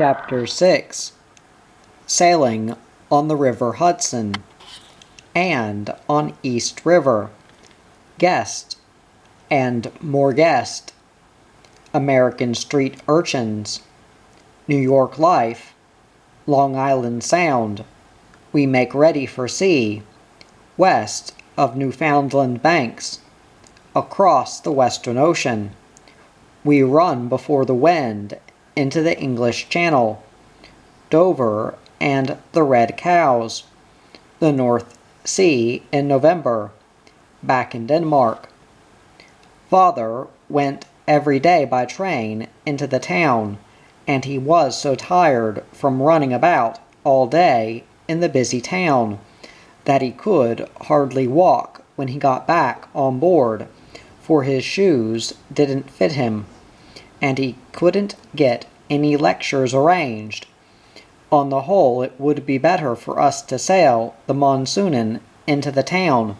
Chapter 6 Sailing on the River Hudson and on East River. Guest and more guest. American street urchins. New York life. Long Island Sound. We make ready for sea. West of Newfoundland Banks. Across the Western Ocean. We run before the wind into the English Channel. Dover and the Red Cows. The North Sea in November. Back in Denmark. Father went every day by train into the town, and he was so tired from running about all day in the busy town that he could hardly walk when he got back on board, for his shoes didn't fit him, and he couldn't get any lectures arranged. On the whole, it would be better for us to sail the Monsoonin into the town.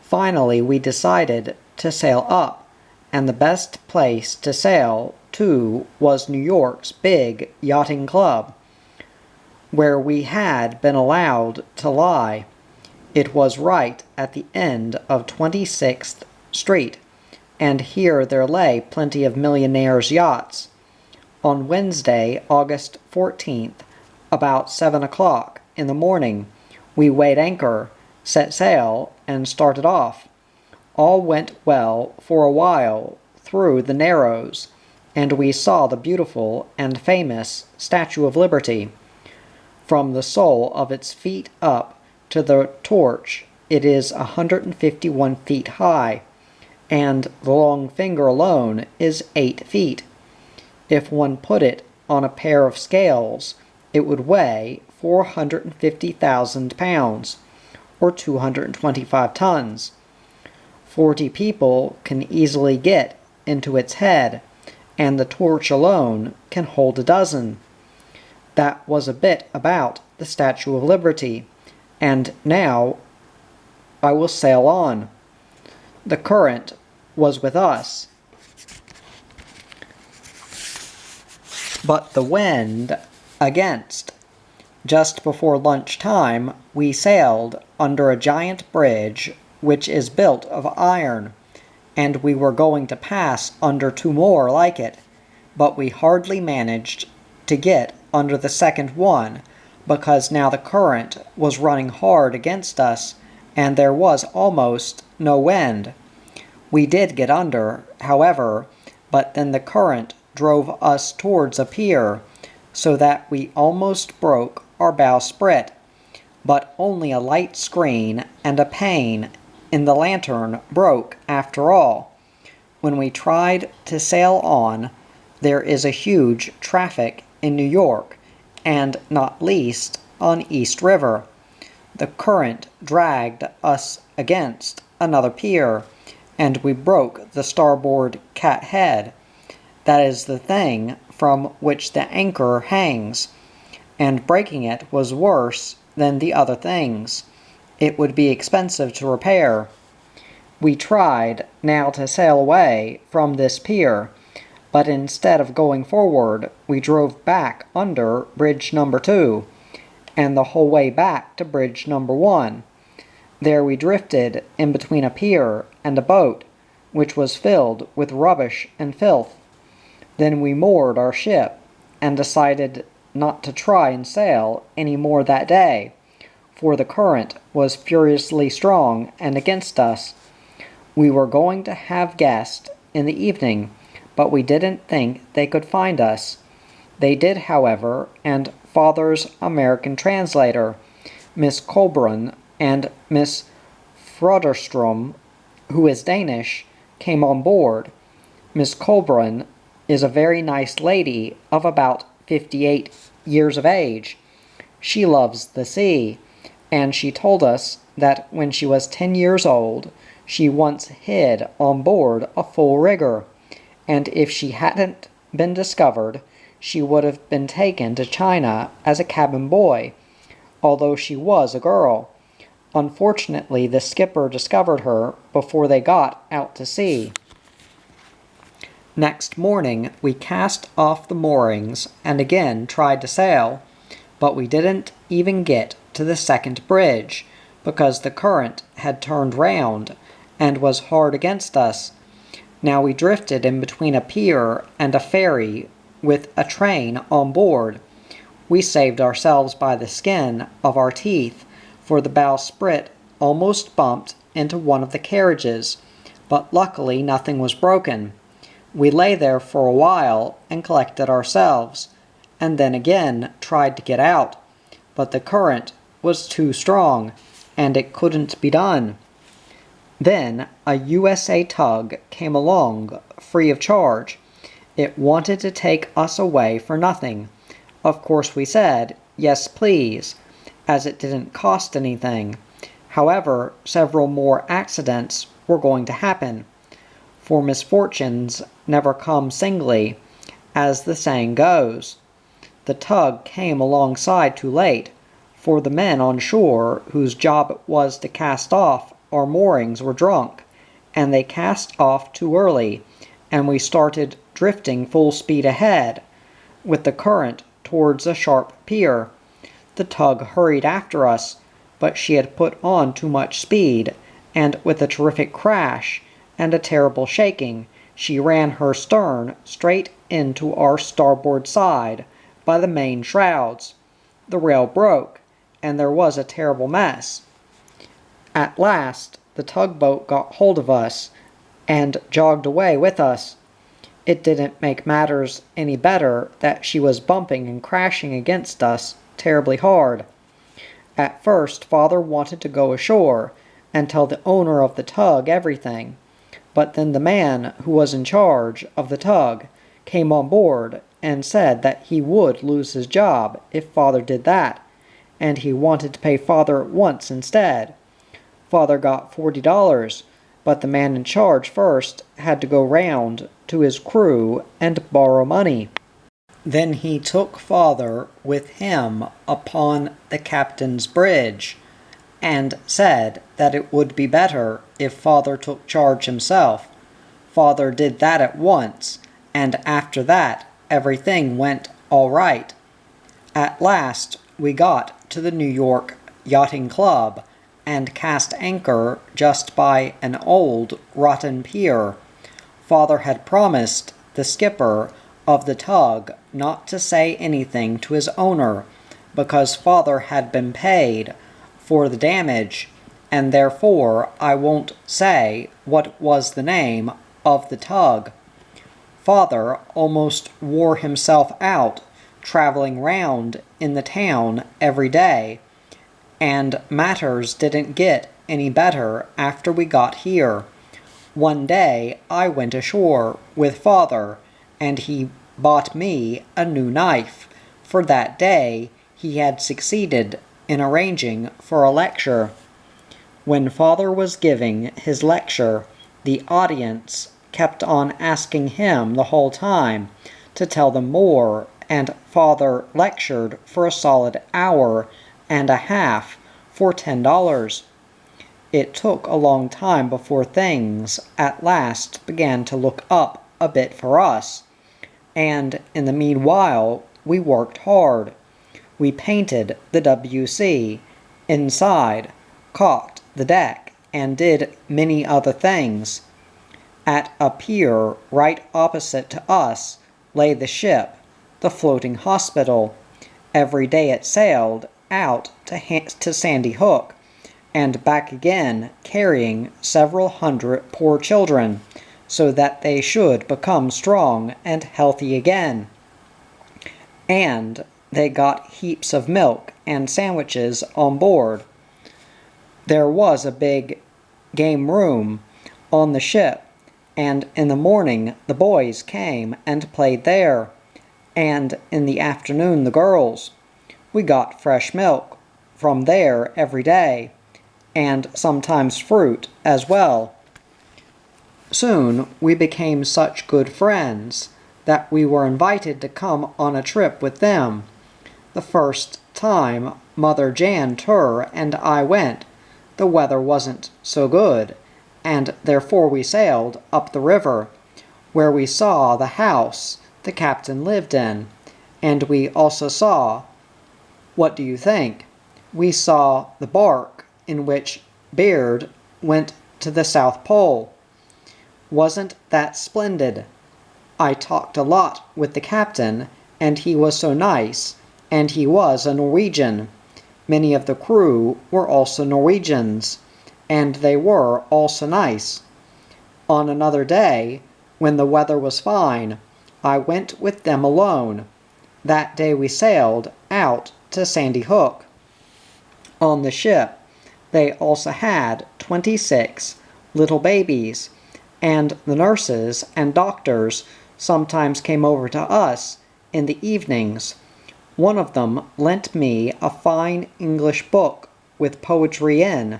Finally, we decided to sail up, and the best place to sail to was New York's big yachting club, where we had been allowed to lie. It was right at the end of 26th Street, and here there lay plenty of millionaires' yachts. On Wednesday, August 14th, about 7 o'clock in the morning, we weighed anchor, set sail, and started off. All went well for a while through the Narrows, and we saw the beautiful and famous Statue of Liberty. From the sole of its feet up to the torch, it is 151 feet high, and the long finger alone is 8 feet. If one put it on a pair of scales, it would weigh 450,000 pounds, or 225 tons. 40 people can easily get into its head, and the torch alone can hold a dozen. That was a bit about the Statue of Liberty, and now I will sail on. The current was with us, but the wind against. Just before lunchtime, we sailed under a giant bridge which is built of iron, and we were going to pass under 2 more like it, but we hardly managed to get under the second one, because now the current was running hard against us, and there was almost no wind. We did get under, however, but then the current drove us towards a pier, so that we almost broke our bowsprit, but only a light screen and a pane in the lantern broke after all. When we tried to sail on, there is a huge traffic in New York, and not least on East River. The current dragged us against another pier, and we broke the starboard cat head. That is the thing from which the anchor hangs, and breaking it was worse than the other things. It would be expensive to repair. We tried now to sail away from this pier, but instead of going forward, we drove back under bridge number 2, and the whole way back to bridge number 1. There we drifted in between a pier and a boat, which was filled with rubbish and filth. Then we moored our ship, and decided not to try and sail any more that day, for the current was furiously strong and against us. We were going to have guests in the evening, but we didn't think they could find us. They did, however, and Father's American translator, Miss Colburn, and Miss Froderstrom, who is Danish, came on board. Miss Colburn is a very nice lady of about 58 years of age. She loves the sea, and she told us that when she was 10 years old, she once hid on board a full rigger, and if she hadn't been discovered, she would have been taken to China as a cabin boy, although she was a girl. Unfortunately, the skipper discovered her before they got out to sea. Next morning we cast off the moorings and again tried to sail, but we didn't even get to the second bridge because the current had turned round and was hard against us. Now we drifted in between a pier and a ferry with a train on board. We saved ourselves by the skin of our teeth, for the bowsprit almost bumped into one of the carriages, but luckily nothing was broken. We lay there for a while and collected ourselves, and then again tried to get out, but the current was too strong, and it couldn't be done. Then a USA tug came along, free of charge. It wanted to take us away for nothing. Of course we said, yes please, as it didn't cost anything. However, several more accidents were going to happen, for misfortunes never come singly, as the saying goes. The tug came alongside too late, for the men on shore whose job it was to cast off our moorings were drunk, and they cast off too early, and we started drifting full speed ahead, with the current towards a sharp pier. The tug hurried after us, but she had put on too much speed, and with a terrific crash and a terrible shaking, she ran her stern straight into our starboard side by the main shrouds. The rail broke, and there was a terrible mess. At last the tugboat got hold of us and jogged away with us. It didn't make matters any better that she was bumping and crashing against us terribly hard. At first Father wanted to go ashore and tell the owner of the tug everything, but then the man who was in charge of the tug came on board and said that he would lose his job if Father did that, and he wanted to pay Father at once instead. Father got $40, but the man in charge first had to go round to his crew and borrow money. Then he took Father with him upon the captain's bridge, and said that it would be better if Father took charge himself. Father did that at once, and after that everything went all right. At last we got to the New York Yachting Club, and cast anchor just by an old, rotten pier. Father had promised the skipper of the tug not to say anything to his owner, because Father had been paid for the damage, and therefore I won't say what was the name of the tug. Father almost wore himself out traveling round in the town every day, and matters didn't get any better after we got here. One day I went ashore with Father, and he bought me a new knife, for that day he had succeeded in arranging for a lecture. When Father was giving his lecture, the audience kept on asking him the whole time to tell them more, and Father lectured for a solid hour and a half for $10. It took a long time before things at last began to look up a bit for us, and in the meanwhile we worked hard. We painted the WC inside, caulked the deck, and did many other things. At a pier right opposite to us lay the ship, the floating hospital. Every day it sailed out to Sandy Hook, and back again, carrying several hundred poor children, so that they should become strong and healthy again. And they got heaps of milk and sandwiches on board. There was a big game room on the ship, and in the morning the boys came and played there, and in the afternoon the girls. We got fresh milk from there every day, and sometimes fruit as well. Soon we became such good friends that we were invited to come on a trip with them. The first time Mother Jan Tur and I went, the weather wasn't so good, and therefore we sailed up the river. where we saw the house the captain lived in, and we also saw, what do you think? We saw the bark in which Beard went to the South Pole. Wasn't that splendid? I talked a lot with the captain, and he was so nice, and he was a Norwegian. Many of the crew were also Norwegians, and they were also nice. On another day, when the weather was fine, I went with them alone. That day we sailed out to Sandy Hook. On the ship, they also had 26 little babies, and the nurses and doctors sometimes came over to us in the evenings. One of them lent me a fine English book with poetry in,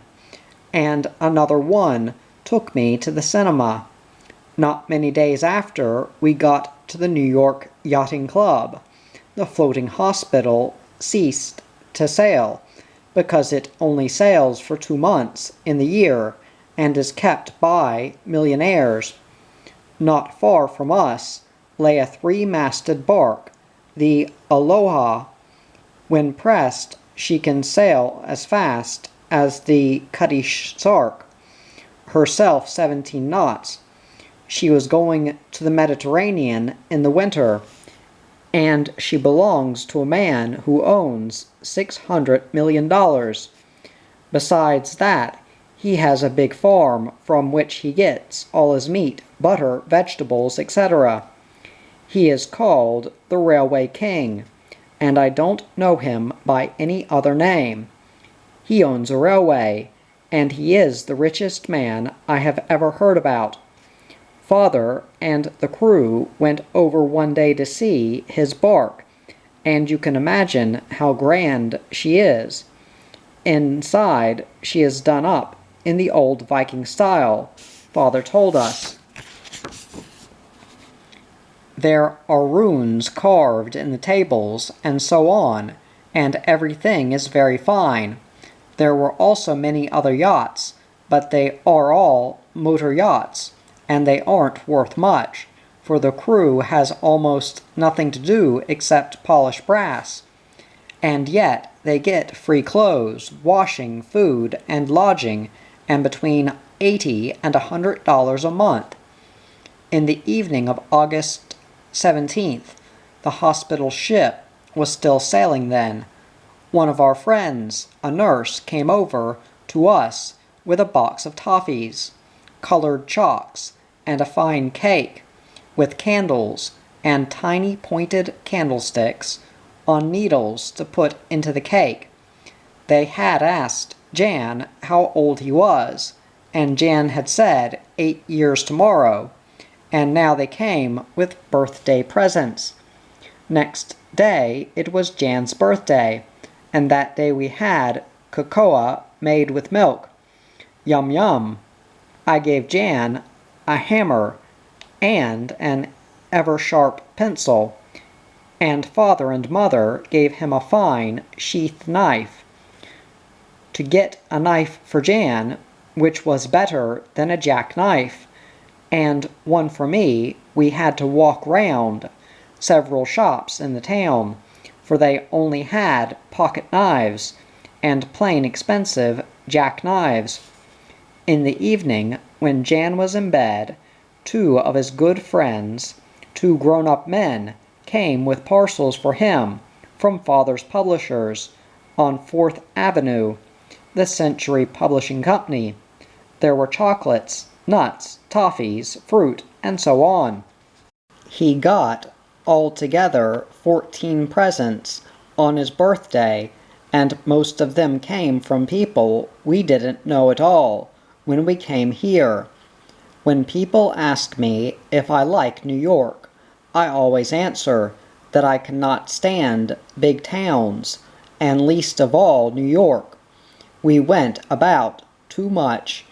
and another one took me to the cinema. Not many days after, we got to the New York Yachting Club. The floating hospital ceased to sail, because it only sails for 2 months in the year and is kept by millionaires. Not far from us lay a 3-masted bark, the Aloha. When pressed, she can sail as fast as the Ch6, herself 17 knots. She was going to the Mediterranean in the winter, and she belongs to a man who owns $600 million. Besides that, he has a big farm from which he gets all his meat, butter, vegetables, etc. He is called the Railway King, and I don't know him by any other name. He owns a railway, and he is the richest man I have ever heard about. Father and the crew went over one day to see his bark, and you can imagine how grand she is. Inside, she is done up in the old Viking style, Father told us. There are runes carved in the tables, and so on, and everything is very fine. There were also many other yachts, but they are all motor yachts, and they aren't worth much, for the crew has almost nothing to do except polish brass. And yet they get free clothes, washing, food, and lodging, and between $80 and $100 a month. In the evening of August 17th, the hospital ship was still sailing then. One of our friends, a nurse, came over to us with a box of toffees, colored Ch6, and a fine cake, with candles and tiny pointed candlesticks on needles to put into the cake. They had asked Jan how old he was, and Jan had said 8 years tomorrow, and now they came with birthday presents. Next day it was Jan's birthday, and that day we had cocoa made with milk. Yum yum. I gave Jan a hammer and an ever-sharp pencil, and Father and Mother gave him a fine sheath knife. To get a knife for Jan, which was better than a jackknife, and one for me, we had to walk round several shops in the town, for they only had pocket knives and plain expensive jackknives. In the evening, when Jan was in bed, 2 of his good friends, 2 grown-up men, came with parcels for him from Father's publishers on 4th Avenue, the Century Publishing Company. There were chocolates, nuts, toffees, fruit, and so on. He got altogether 14 presents on his birthday, and most of them came from people we didn't know at all when we came here. When people ask me if I like New York, I always answer that I cannot stand big towns, and least of all New York. We went about too much,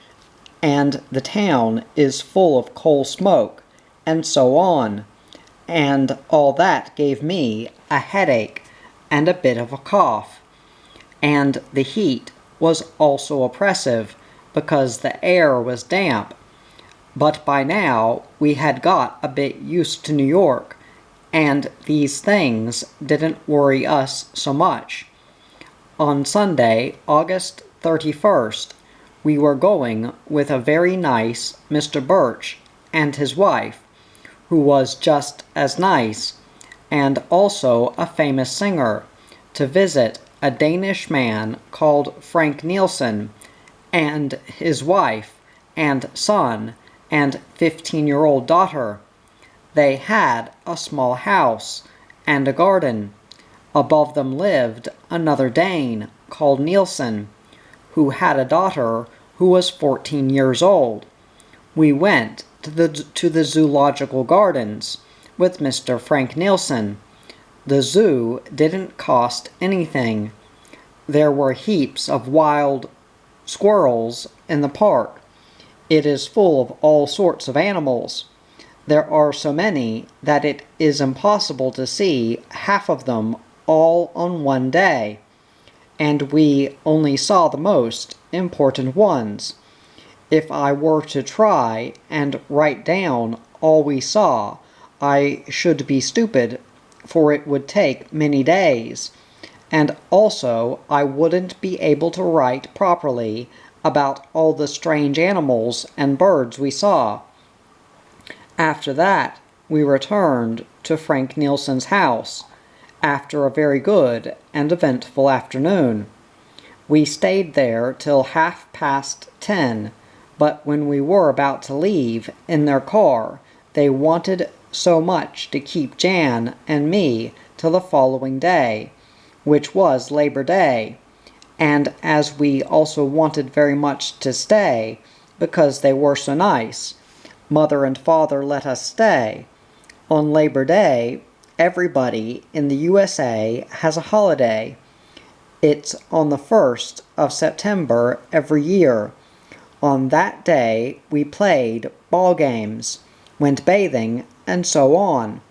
and the town is full of coal smoke, and so on, and all that gave me a headache and a bit of a cough. And the heat was also oppressive, because the air was damp. But by now, we had got a bit used to New York, and these things didn't worry us so much. On Sunday, August 31st, we were going with a very nice Mr. Birch and his wife, who was just as nice, and also a famous singer, to visit a Danish man called Frank Nielsen, and his wife, and son, and 15-year-old daughter. They had a small house, and a garden. Above them lived another Dane, called Nielsen, who had a daughter who was 14 years old. We went to the zoological gardens with Mr. Frank Nielsen. The zoo didn't cost anything. There were heaps of wild squirrels in the park. It is full of all sorts of animals. There are so many that it is impossible to see half of them all on one day, and we only saw the most important ones. If I were to try and write down all we saw, I should be stupid, for it would take many days, and also I wouldn't be able to write properly about all the strange animals and birds we saw. After that, we returned to Frank Nielsen's house, after a very good and eventful afternoon. We stayed there till 10:30, but when we were about to leave in their car, they wanted so much to keep Jan and me till the following day, which was Labor Day, and as we also wanted very much to stay, because they were so nice, Mother and Father let us stay. On Labor Day, everybody in the USA has a holiday. It's on the 1st of September every year. On that day, we played ball games, went bathing, and so on.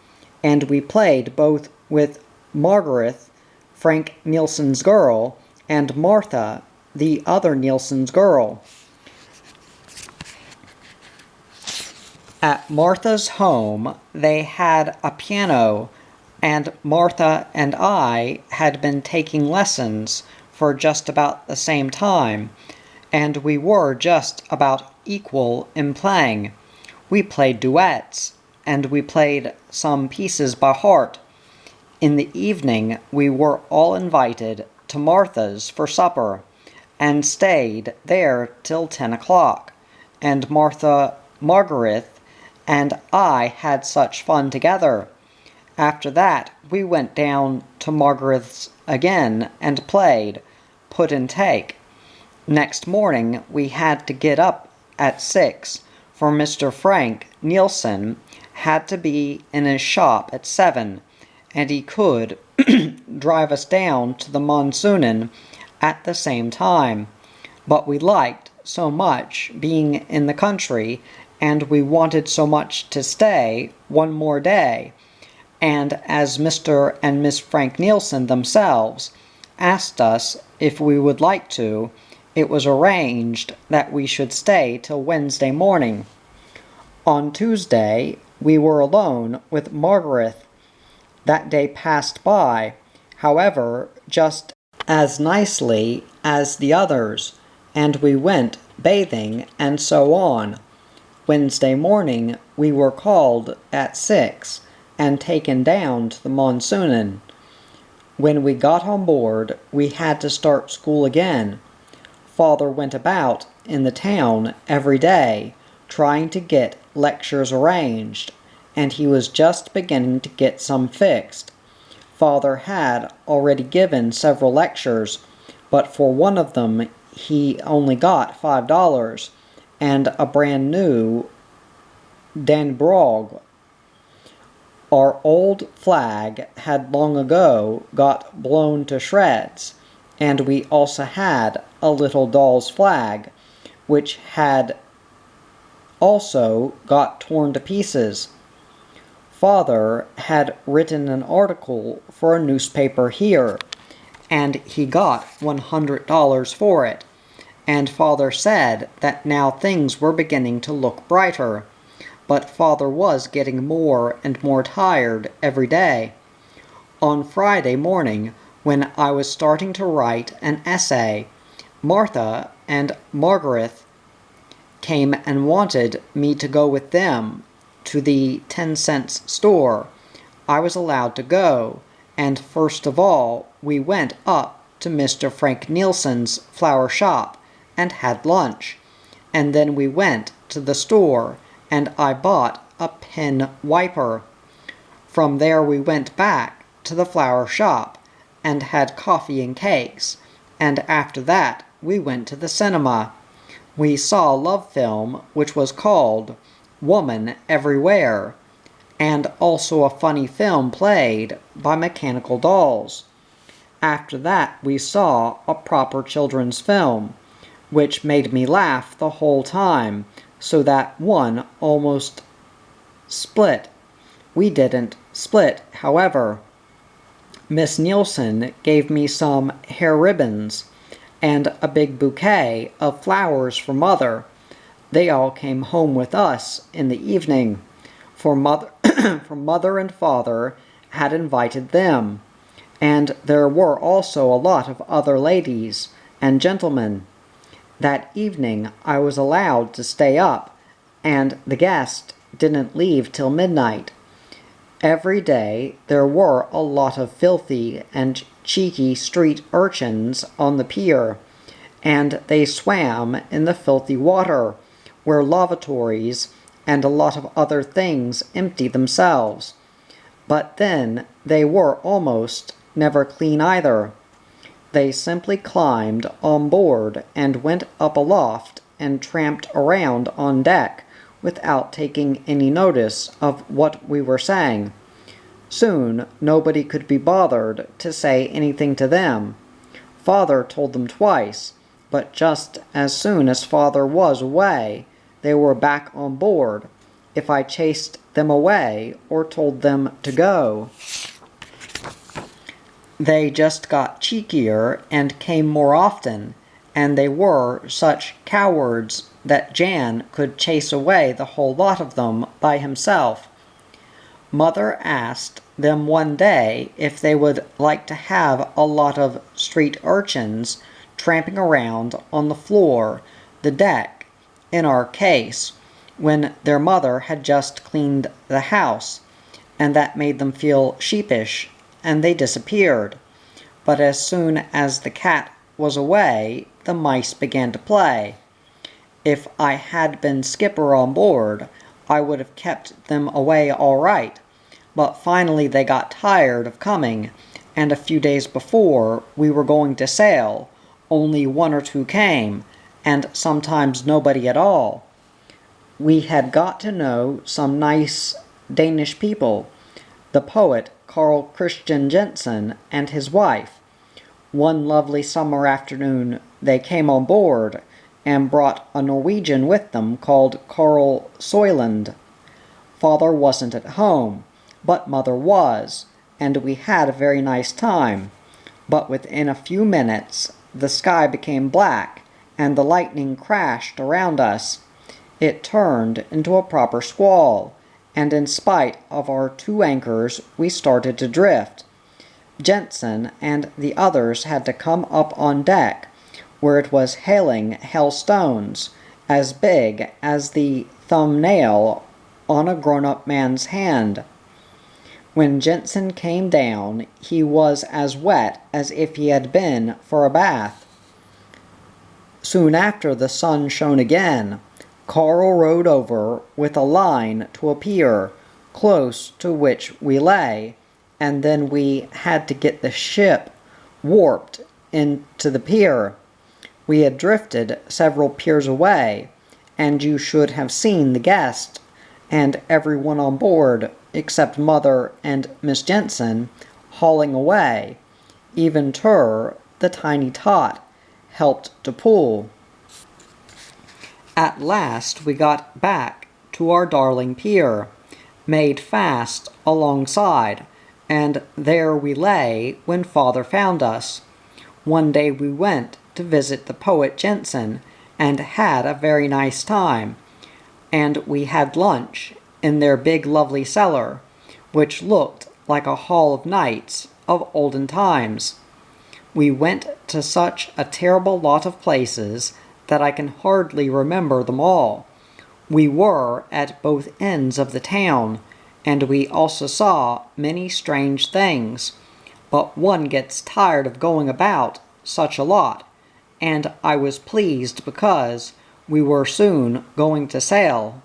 And we played both with Margaret, Frank Nielsen's girl, and Martha, the other Nielsen's girl. At Martha's home, they had a piano, and Martha and I had been taking lessons for just about the same time, and we were just about equal in playing. We played duets, and we played some pieces by heart. In the evening, we were all invited to Martha's for supper, and stayed there till 10 o'clock, and Margaret, and I had such fun together. After that, we went down to Margaret's again and played put and take. Next morning, we had to get up at 6, for Mr. Frank Nielsen had to be in his shop at 7, and he could drive us down to the Monsoonin at the same time. But we liked so much being in the country, and we wanted so much to stay one more day, and as Mr. and Miss Frank Nielsen themselves asked us if we would like to, it was arranged that we should stay till Wednesday morning. On Tuesday, we were alone with Margaret. That day passed by, however, just as nicely as the others, and we went bathing and so on. Wednesday morning, we were called at 6 and taken down to the Monsoonin. When we got on board, we had to start school again. Father went about in the town every day, trying to get lectures arranged, and he was just beginning to get some fixed. Father had already given several lectures, but for one of them he only got $5, and a brand new Danbrog. Our old flag had long ago got blown to shreds, and we also had a little doll's flag, which had also got torn to pieces. Father had written an article for a newspaper here, and he got $100 for it, and Father said that now things were beginning to look brighter, but Father was getting more and more tired every day. On Friday morning, when I was starting to write an essay, Martha and Margaret came and wanted me to go with them to the 10-cent store. I was allowed to go, and first of all we went up to Mr. Frank Nielsen's flower shop and had lunch, and then we went to the store and I bought a pen wiper. From there we went back to the flower shop and had coffee and cakes, and after that we went to the cinema. We saw a love film which was called Woman Everywhere, and also a funny film played by Mechanical Dolls. After that we saw a proper children's film, which made me laugh the whole time, so that one almost split. We didn't split, however. Miss Nielsen gave me some hair ribbons and a big bouquet of flowers for Mother. They all came home with us in the evening, for Mother and Father had invited them, and there were also a lot of other ladies and gentlemen. That evening I was allowed to stay up, and the guest didn't leave till midnight. Every day there were a lot of filthy and cheeky street urchins on the pier, and they swam in the filthy water, where lavatories and a lot of other things empty themselves. But then they were almost never clean either. They simply climbed on board and went up aloft and tramped around on deck without taking any notice of what we were saying. Soon nobody could be bothered to say anything to them. Father told them twice, but just as soon as Father was away, they were back on board. If I chased them away or told them to go, they just got cheekier and came more often, and they were such cowards that Jan could chase away the whole lot of them by himself. Mother asked them one day if they would like to have a lot of street urchins tramping around on the floor, the deck, in our case, when their mother had just cleaned the house, and that made them feel sheepish, and they disappeared. But as soon as the cat was away, the mice began to play. If I had been skipper on board, I would have kept them away all right, but finally they got tired of coming, and a few days before we were going to sail, only one or two came, and sometimes nobody at all. We had got to know some nice Danish people, the poet Carl Christian Jensen and his wife. One lovely summer afternoon they came on board and brought a Norwegian with them called Carl Soyland. Father wasn't at home, but Mother was, and we had a very nice time. But within a few minutes the sky became black, and the lightning crashed around us. It turned into a proper squall, and in spite of our 2 anchors we started to drift. Jensen and the others had to come up on deck, where it was hailing hailstones as big as the thumbnail on a grown-up man's hand. When Jensen came down, he was as wet as if he had been for a bath. Soon after the sun shone again. Carl rowed over with a line to a pier, close to which we lay, and then we had to get the ship warped into the pier. We had drifted several piers away, and you should have seen the guest, and everyone on board, except Mother and Miss Jensen, hauling away. Even Tur, the tiny tot, helped to pull. At last we got back to our darling pier, made fast alongside, and there we lay when Father found us. One day we went to visit the poet Jensen and had a very nice time. And we had lunch in their big lovely cellar, which looked like a hall of knights of olden times. We went to such a terrible lot of places that I can hardly remember them all. We were at both ends of the town, and we also saw many strange things, but one gets tired of going about such a lot, and I was pleased because we were soon going to sail.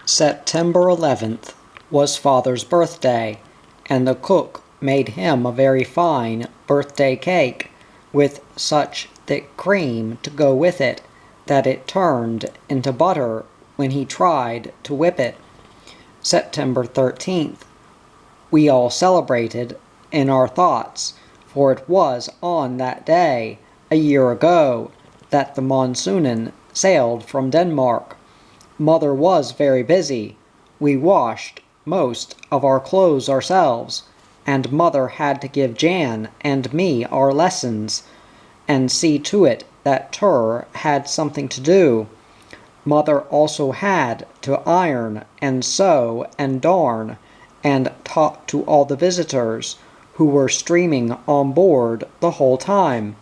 September 11th was Father's birthday, and the cook made him a very fine birthday cake, with such thick cream to go with it that it turned into butter when he tried to whip it. September 13th, we all celebrated in our thoughts, for it was on that day, a year ago, that the Monsoonen sailed from Denmark. Mother was very busy. We washed most of our clothes ourselves, and Mother had to give Jan and me our lessons, and see to it that Tur had something to do. Mother also had to iron and sew and darn, and talk to all the visitors, who were streaming on board the whole time.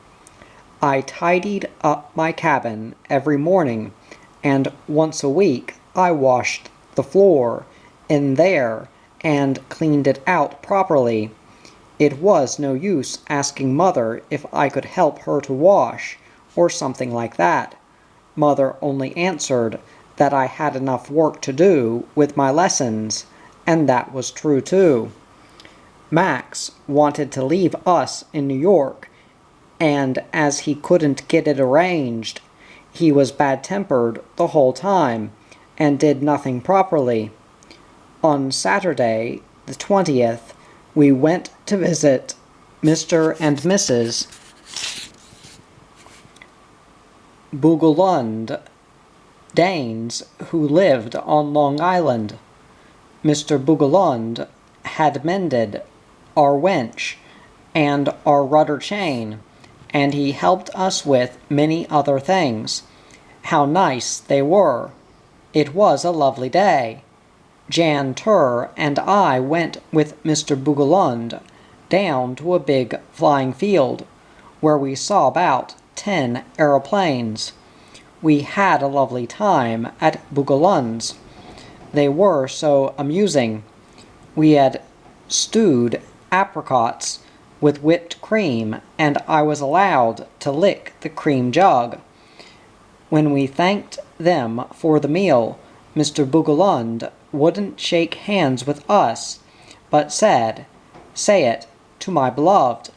I tidied up my cabin every morning, and once a week I washed the floor in there and cleaned it out properly. It was no use asking Mother if I could help her to wash, or something like that. Mother only answered that I had enough work to do with my lessons, and that was true too. Max wanted to leave us in New York, and as he couldn't get it arranged, he was bad-tempered the whole time, and did nothing properly. On Saturday, the 20th, we went to visit Mr. and Mrs. Boogalund, Danes who lived on Long Island. Mr. Boogalund had mended our winch and our rudder chain, and he helped us with many other things. How nice they were! It was a lovely day. Jan Tur and I went with Mr. Boogalund down to a big flying field, where we saw about 10 aeroplanes. We had a lovely time at Boogalund's. They were so amusing. We had stewed apricots with whipped cream, and I was allowed to lick the cream jug. When we thanked them for the meal, Mr. Boogalund wouldn't shake hands with us, but said, "Say it to my beloved."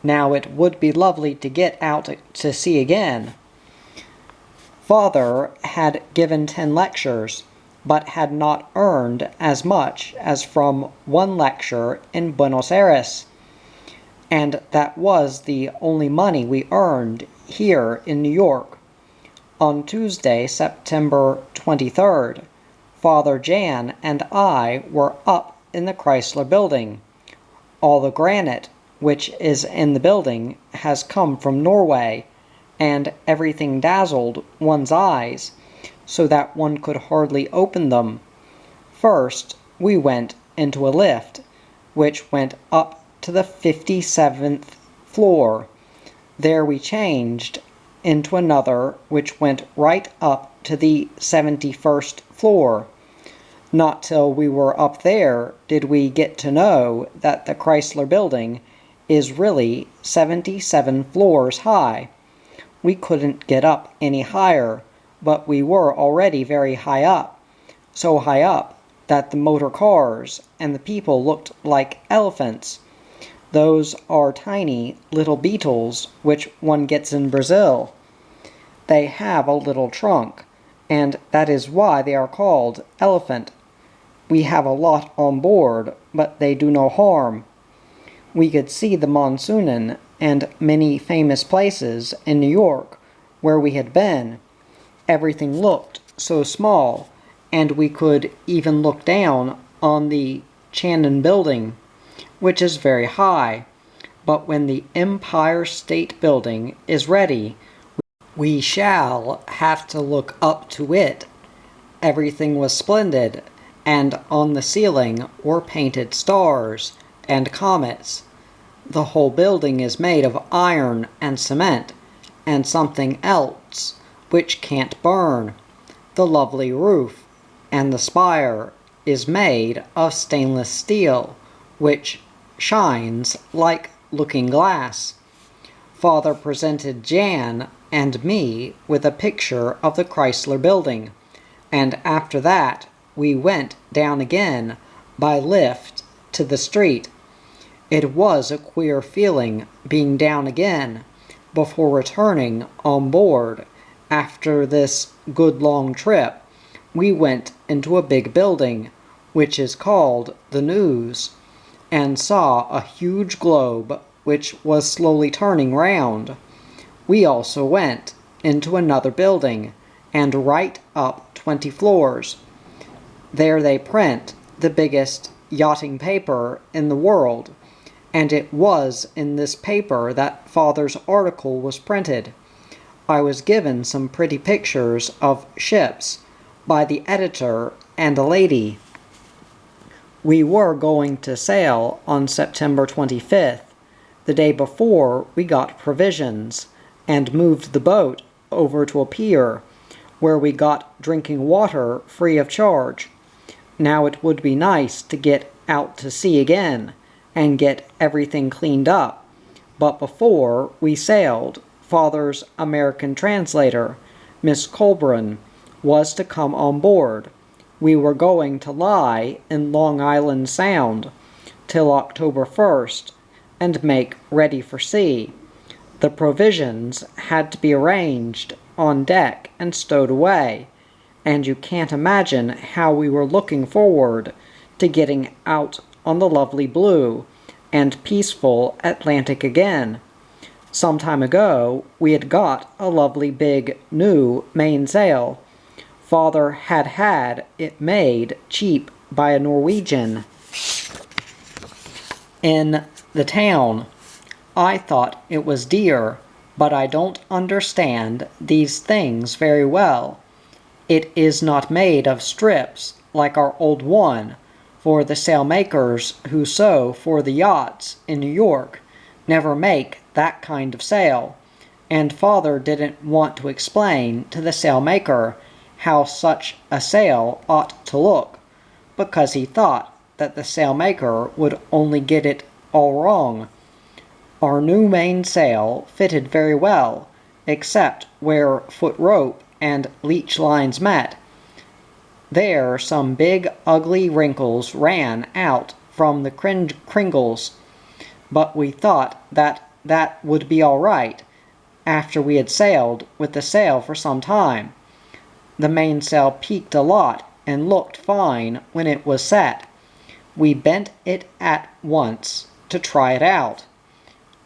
Now it would be lovely to get out to sea again. Father had given 10 lectures, but had not earned as much as from one lecture in Buenos Aires, and that was the only money we earned here in New York. On Tuesday, September 23rd, Father Jan and I were up in the Chrysler Building. All the granite which is in the building has come from Norway, and everything dazzled one's eyes, so that one could hardly open them. First, we went into a lift, which went up to the 57th floor. There we changed into another, which went right up to the 71st floor. Not till we were up there did we get to know that the Chrysler Building is really 77 floors high. We couldn't get up any higher, but we were already very high up, so high up that the motor cars and the people looked like elephants. Those are tiny little beetles which one gets in Brazil. They have a little trunk, and that is why they are called elephant. We have a lot on board, but they do no harm. We could see the Monsoonen and many famous places in New York where we had been. Everything looked so small, and we could even look down on the Ch6 building, which is very high, but when the Empire State Building is ready, we shall have to look up to it. Everything was splendid, and on the ceiling were painted stars and comets. The whole building is made of iron and cement, and something else which can't burn. The lovely roof and the spire is made of stainless steel, which shines like looking glass. Father presented Jan and me with a picture of the Chrysler Building, and after that we went down again by lift to the street. It was a queer feeling being down again before returning on board. After this good long trip, we went into a big building, which is called the News, and saw a huge globe which was slowly turning round. We also went into another building, and right up 20 floors. There they print the biggest yachting paper in the world, and it was in this paper that Father's article was printed. I was given some pretty pictures of ships by the editor and a lady. We were going to sail on September 25th. The day before, we got provisions and moved the boat over to a pier where we got drinking water free of charge. Now it would be nice to get out to sea again and get everything cleaned up. But before we sailed, Father's American translator, Miss Colburn, was to come on board. We were going to lie in Long Island Sound till October 1st and make ready for sea. The provisions had to be arranged on deck and stowed away, and you can't imagine how we were looking forward to getting out on the lovely blue and peaceful Atlantic again. Some time ago, we had got a lovely big new mainsail. Father had had it made cheap by a Norwegian in the town. I thought it was dear, but I don't understand these things very well. It is not made of strips like our old one, for the sailmakers who sew for the yachts in New York never make that kind of sail, and Father didn't want to explain to the sailmaker how such a sail ought to look, because he thought that the sailmaker would only get it all wrong. Our new mainsail fitted very well, except where foot rope and leech lines met. There some big ugly wrinkles ran out from the cringles, but we thought that would be all right after we had sailed with the sail for some time. The mainsail peaked a lot and looked fine when it was set. We bent it at once to try it out.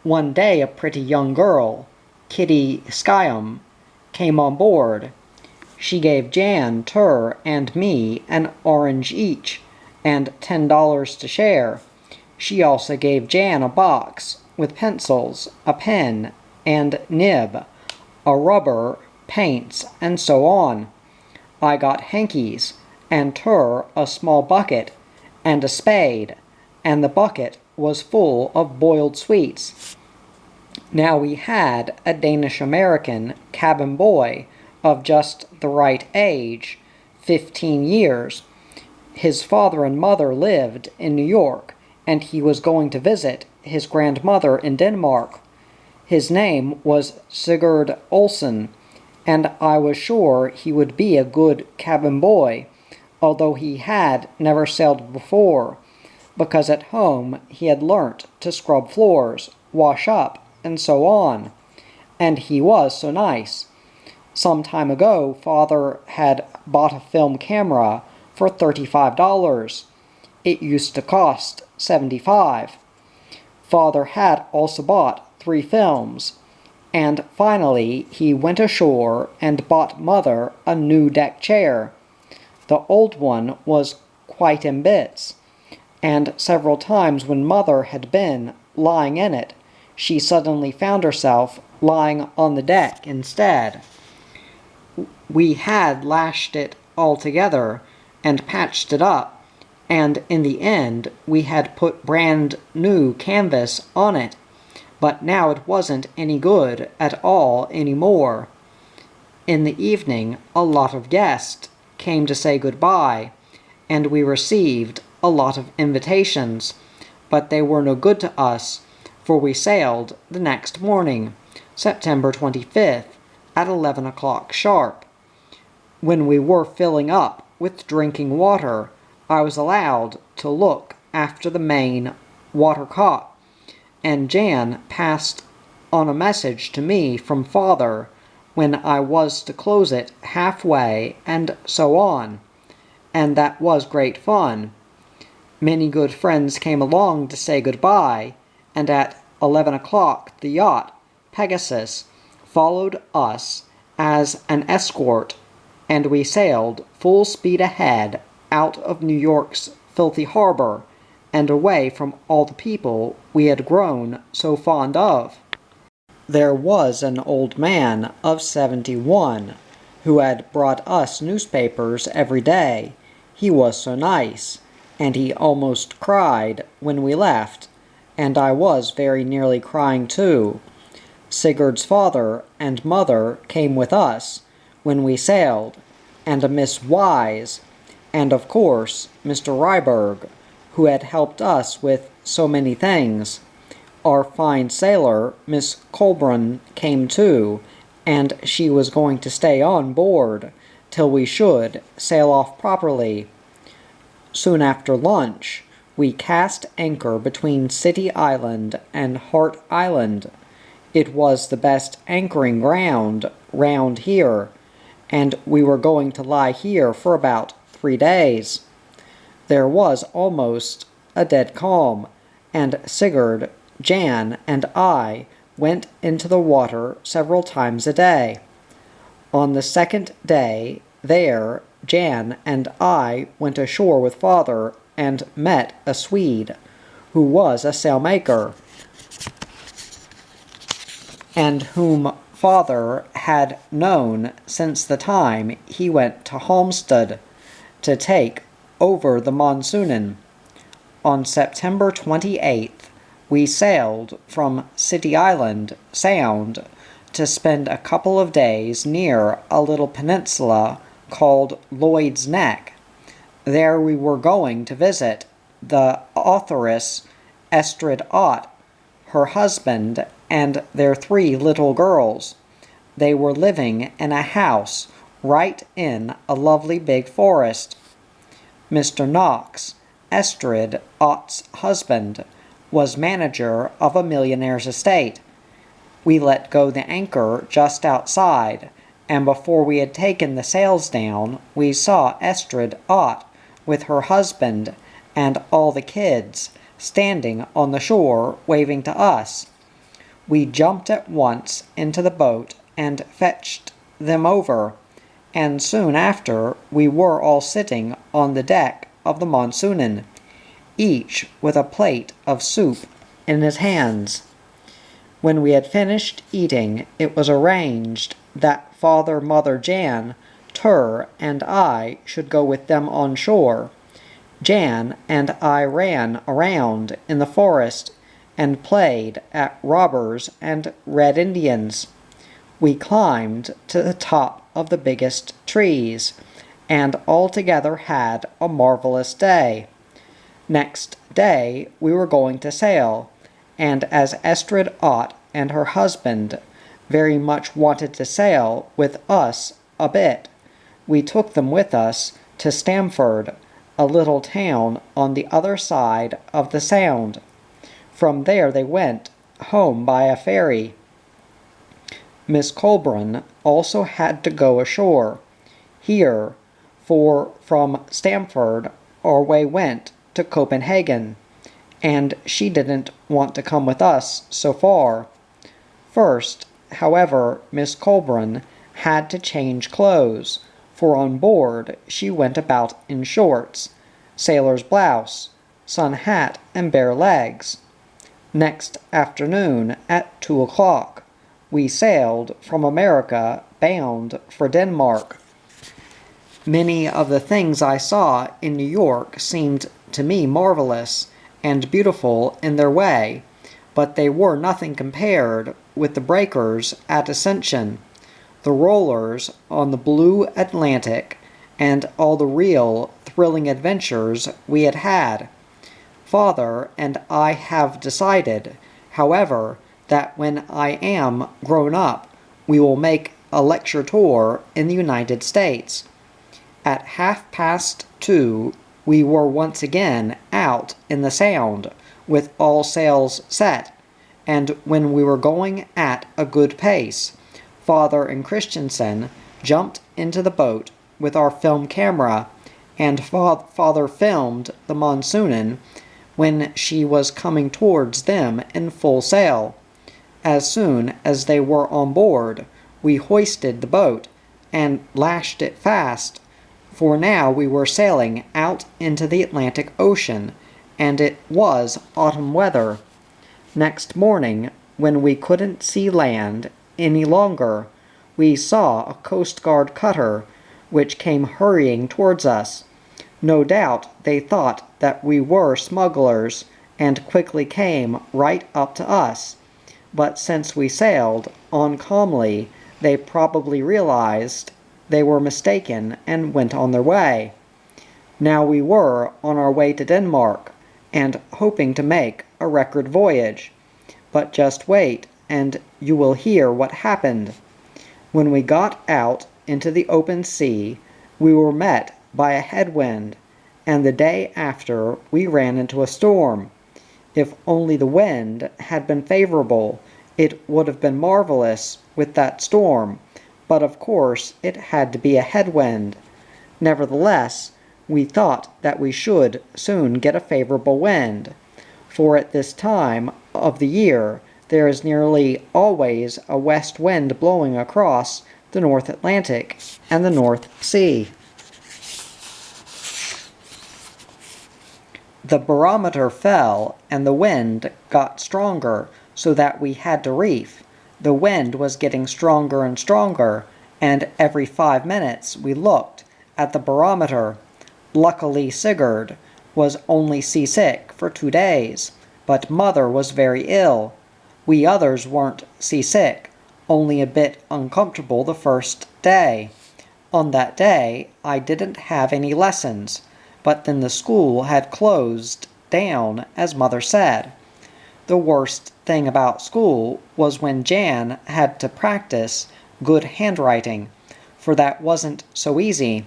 One day a pretty young girl, Kitty Skyum, came on board. She gave Jan, Tur, and me an orange each, and $10 to share. She also gave Jan a box with pencils, a pen, and nib, a rubber, paints, and so on. I got hankies, and Tur a small bucket, and a spade, and the bucket was full of boiled sweets. Now we had a Danish-American cabin boy of just the right age, 15 years. His father and mother lived in New York, and he was going to visit his grandmother in Denmark. His name was Sigurd Olsen, and I was sure he would be a good cabin boy, although he had never sailed before, because at home he had learnt to scrub floors, wash up, and so on, and he was so nice. Some time ago, Father had bought a film camera for $35. It used to cost $75. Father had also bought 3 films, and finally he went ashore and bought Mother a new deck chair. The old one was quite in bits, and several times when Mother had been lying in it, she suddenly found herself lying on the deck instead. We had lashed it all together and patched it up, and in the end we had put brand new canvas on it, but now it wasn't any good at all anymore. In the evening a lot of guests came to say goodbye, and we received a lot of invitations, but they were no good to us, for we sailed the next morning, September 25th, at 11 o'clock sharp. When we were filling up with drinking water, I was allowed to look after the main watercock, and Jan passed on a message to me from Father when I was to close it halfway, and so on, and that was great fun. Many good friends came along to say goodbye, and at 11 o'clock the yacht, Pegasus, followed us as an escort, and we sailed full speed ahead out of New York's filthy harbor, and away from all the people we had grown so fond of. There was an old man of 71 who had brought us newspapers every day. He was so nice, and he almost cried when we left, and I was very nearly crying too. Sigurd's father and mother came with us when we sailed, and a Miss Wise, and of course Mr. Ryberg, who had helped us with so many things. Our fine sailor, Miss Colburn, came too, and she was going to stay on board till we should sail off properly. Soon after lunch, we cast anchor between City Island and Hart Island. It was the best anchoring ground round here, and we were going to lie here for about 3 days. There was almost a dead calm, and Sigurd, Jan, and I went into the water several times a day. On the second day there, Jan and I went ashore with Father and met a Swede, who was a sailmaker, and whom Father had known since the time he went to Halmstad to take over the Monsoonen. On September 28th, we sailed from City Island Sound to spend a couple of days near a little peninsula called Lloyd's Neck. There we were going to visit the authoress Estrid Ott, her husband, and their 3 little girls. They were living in a house right in a lovely big forest. Mr. Knox, Estrid Ott's husband, was manager of a millionaire's estate. We let go the anchor just outside, and before we had taken the sails down, we saw Estrid Ott with her husband and all the kids standing on the shore waving to us. We jumped at once into the boat and fetched them over, and soon after we were all sitting on the deck of the Monsoonen, each with a plate of soup in his hands. When we had finished eating, it was arranged that Father, Mother, Jan, Tur, and I should go with them on shore. Jan and I ran around in the forest and played at robbers and Red Indians. We climbed to the top of the biggest trees, and altogether had a marvelous day. Next day we were going to sail, and as Estrid Ott and her husband very much wanted to sail with us a bit, we took them with us to Stamford, a little town on the other side of the Sound. From there they went home by a ferry. Miss Colburn also had to go ashore here, for from Stamford our way went to Copenhagen, and she didn't want to come with us so far. First, however, Miss Colburn had to change clothes, for on board she went about in shorts, sailor's blouse, sun hat, and bare legs. Next afternoon at 2 o'clock, we sailed from America bound for Denmark. Many of the things I saw in New York seemed to me marvelous and beautiful in their way, but they were nothing compared with the breakers at Ascension, the rollers on the blue Atlantic, and all the real thrilling adventures we had had. Father and I have decided, however, that when I am grown up, we will make a lecture tour in the United States. At 2:30, we were once again out in the Sound, with all sails set, and when we were going at a good pace, Father and Christensen jumped into the boat with our film camera, and Father filmed the Monsoonin when she was coming towards them in full sail. As soon as they were on board, we hoisted the boat and lashed it fast, for now we were sailing out into the Atlantic Ocean, and it was autumn weather. Next morning, when we couldn't see land any longer, we saw a Coast Guard cutter, which came hurrying towards us. No doubt they thought that we were smugglers, and quickly came right up to us. But since we sailed on calmly, they probably realized they were mistaken and went on their way. Now we were on our way to Denmark, and hoping to make a record voyage. But just wait, and you will hear what happened. When we got out into the open sea, we were met by a headwind, and the day after we ran into a storm. If only the wind had been favorable, it would have been marvelous with that storm, but of course it had to be a headwind. Nevertheless, we thought that we should soon get a favorable wind, for at this time of the year there is nearly always a west wind blowing across the North Atlantic and the North Sea. The barometer fell and the wind got stronger, so that we had to reef. The wind was getting stronger and stronger, and every 5 minutes we looked at the barometer. Luckily Sigurd was only seasick for 2 days, but Mother was very ill. We others weren't seasick, only a bit uncomfortable the first day. On that day I didn't have any lessons, but then the school had closed down, as Mother said. The worst thing about school was when Jan had to practice good handwriting, for that wasn't so easy.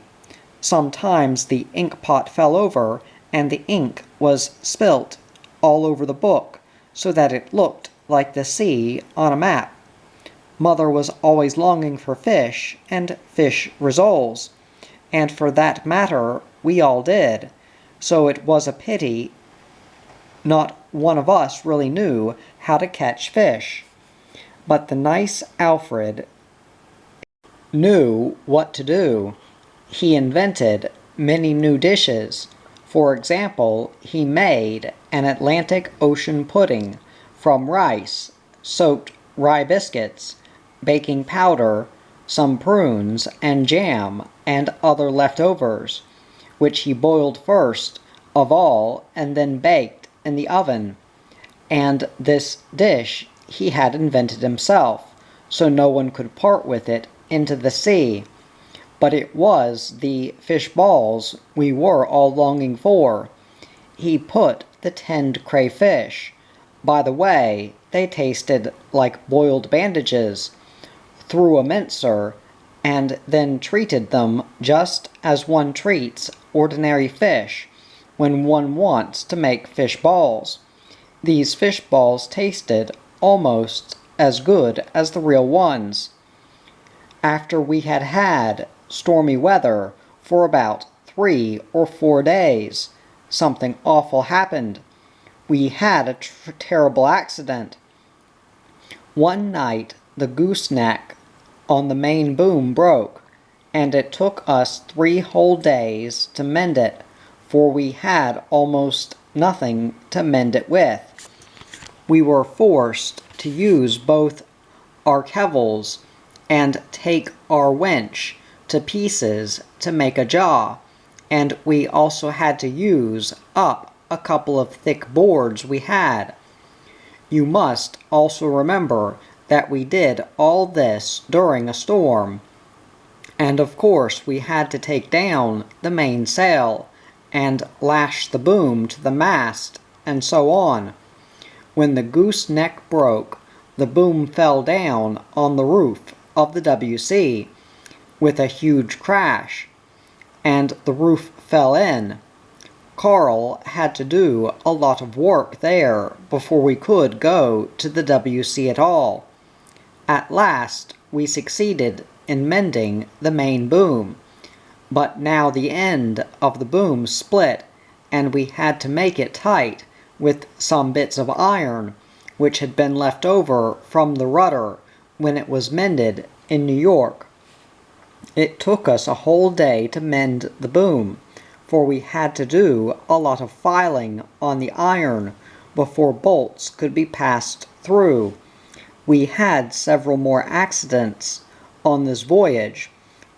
Sometimes the ink pot fell over, and the ink was spilt all over the book, so that it looked like the sea on a map. Mother was always longing for fish and fish rissoles, and for that matter we all did, so it was a pity not one of us really knew how to catch fish. But the nice Alfred knew what to do. He invented many new dishes. For example, he made an Atlantic Ocean pudding from rice, soaked rye biscuits, baking powder, some prunes, and jam, and other leftovers, which he boiled first of all and then baked in the oven. And this dish he had invented himself, so no one could part with it into the sea. But it was the fish balls we were all longing for. He put the tinned crayfish, by the way, they tasted like boiled bandages, through a mincer, and then treated them just as one treats ordinary fish when one wants to make fish balls. These fish balls tasted almost as good as the real ones. After we had had stormy weather for about 3 or 4 days, something awful happened. We had a terrible accident. One night the gooseneck on the main boom broke, and it took us 3 whole days to mend it, for we had almost nothing to mend it with. we were forced to use both our kevels and take our winch to pieces to make a jaw, and we also had to use up a couple of thick boards we had. You must also remember that we did all this during a storm, and of course we had to take down the mainsail and lash the boom to the mast and so on. When the gooseneck broke, the boom fell down on the roof of the WC with a huge crash, and the roof fell in. Carl had to do a lot of work there before we could go to the WC at all. At last, we succeeded in mending the main boom, but now the end of the boom split, and we had to make it tight with some bits of iron which had been left over from the rudder when it was mended in New York. It took us a whole day to mend the boom, for we had to do a lot of filing on the iron before bolts could be passed through. We had several more accidents on this voyage,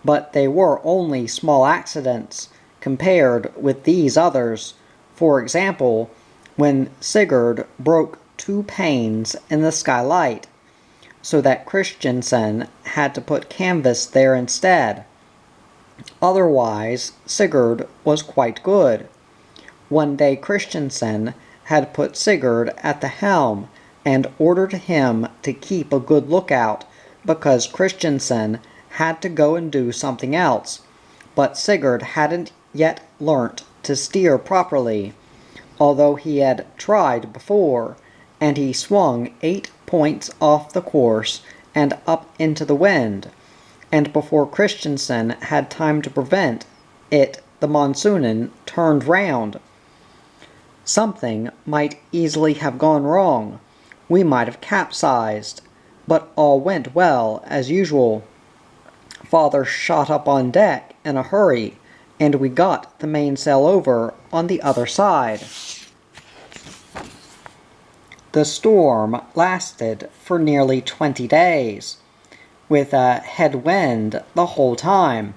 but they were only small accidents compared with these others. For example, when Sigurd broke 2 panes in the skylight, so that Christensen had to put canvas there instead. Otherwise, Sigurd was quite good. One day Christensen had put Sigurd at the helm and ordered him to keep a good lookout because Christensen had to go and do something else, but Sigurd hadn't yet learnt to steer properly, although he had tried before, and he swung 8 points off the course and up into the wind, and before Christensen had time to prevent it, the Monsoonen turned round. Something might easily have gone wrong. We might have capsized, but all went well as usual. Father shot up on deck in a hurry, and we got the mainsail over on the other side. The storm lasted for nearly 20 days, with a head wind the whole time,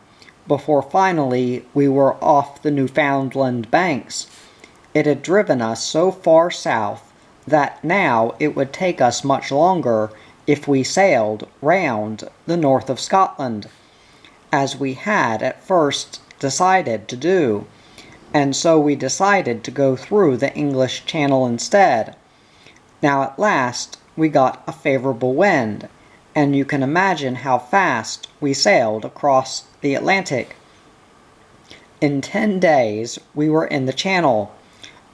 before finally we were off the Newfoundland banks. It had driven us so far south that now it would take us much longer if we sailed round the north of Scotland, as we had at first decided to do, and so we decided to go through the English Channel instead. Now at last we got a favorable wind, and you can imagine how fast we sailed across the Atlantic. In 10 days we were in the Channel.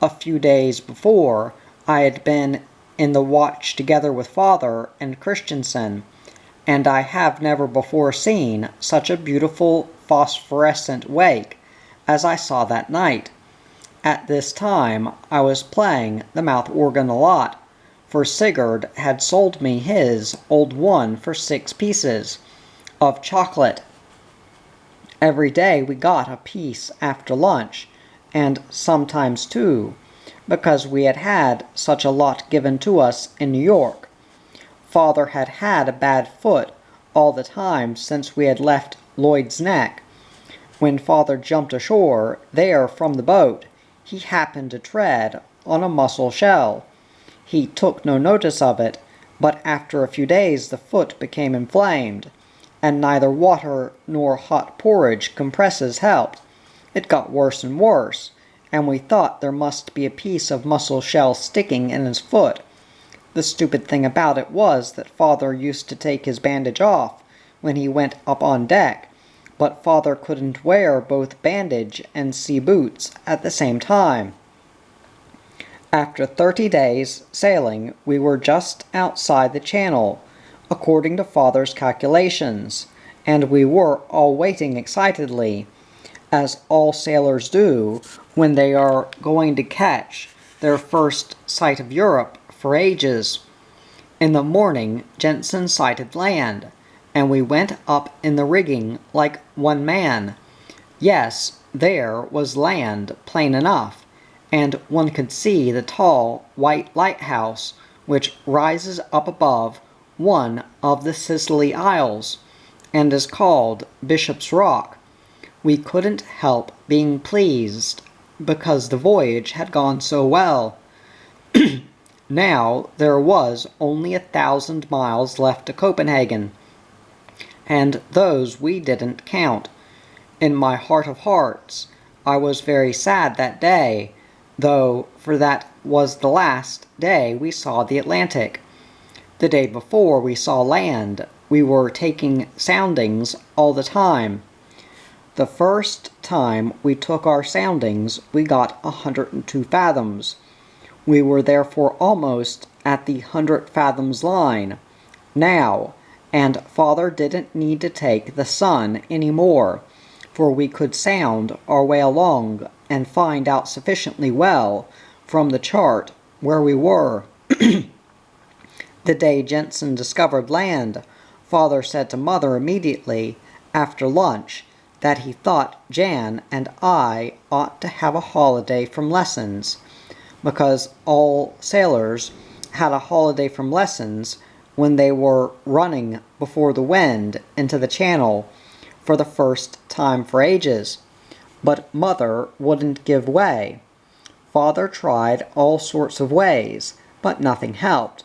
A few days before, I had been in the watch together with Father and Christensen, and I have never before seen such a beautiful phosphorescent wake as I saw that night. At this time I was playing the mouth organ a lot, for Sigurd had sold me his old one for 6 pieces of chocolate. Every day we got a piece after lunch, and sometimes 2, because we had had such a lot given to us in New York. Father had had a bad foot all the time since we had left Lloyd's Neck. When Father jumped ashore there from the boat, he happened to tread on a mussel shell. He took no notice of it, but after a few days the foot became inflamed, and neither water nor hot porridge compresses helped. It got worse and worse, and we thought there must be a piece of mussel shell sticking in his foot. The stupid thing about it was that Father used to take his bandage off when he went up on deck, but Father couldn't wear both bandage and sea boots at the same time. After 30 days sailing, we were just outside the Channel, according to Father's calculations, and we were all waiting excitedly, as all sailors do when they are going to catch their first sight of Europe for ages. In the morning, Jensen sighted land, and we went up in the rigging like one man. Yes, there was land, plain enough, and one could see the tall white lighthouse which rises up above one of the Scilly Isles, and is called Bishop's Rock. We couldn't help being pleased, because the voyage had gone so well. Now there was only 1,000 miles left to Copenhagen, and those we didn't count. In my heart of hearts, I was very sad that day, though, for that was the last day we saw the Atlantic. The day before we saw land, we were taking soundings all the time. The first time we took our soundings, we got 102 fathoms. We were therefore almost at the 100 fathoms line now, and Father didn't need to take the sun any more, for we could sound our way along and find out sufficiently well from the chart where we were. The day Jensen discovered land, Father said to Mother immediately after lunch that he thought Jan and I ought to have a holiday from lessons, because all sailors had a holiday from lessons when they were running before the wind into the channel for the first time for ages. But Mother wouldn't give way. Father tried all sorts of ways, but nothing helped.